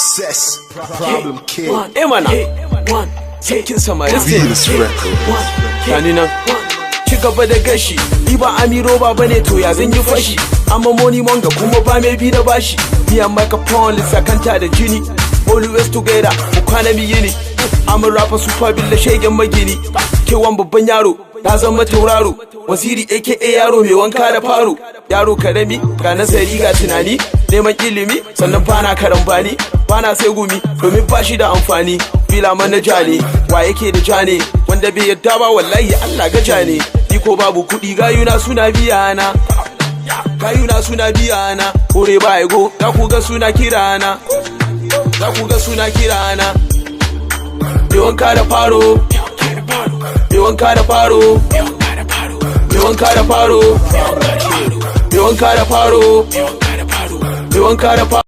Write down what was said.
Success, problem kid. Emana, sarkin samari. This record. Gani nan, ci gaba da gashi. Ni ba Amiro ba bane to ya zan yi fashi. Amma money monga kuma ba mai bi da bashi. Me and microphone lissakanta da jini. Always together, mu kwana mi yini. I'm a rapper super billa shegen magini. Kewan babban yaro, na zama tauraro. Waziri aka yaro mai wanka da faro. Yaro karami, ga nazari ga tunani. Neman ilimi, sannan bana karambani. Bana sai gumi, domin bashi da amfani. Fila manaja ne, wa yake da jane. Wanda bai yadda ba wallahi Allah gaja ne. Iko babu kuɗi gayuna suna biya na. Gayuna suna biya na. Kore ba ego, za ku ga suna kirana. Za ku ga suna kirana. Me wanka da faro. Me wanka da faro. Me wanka da faro. Me wanka da faro. Me wanka da faro.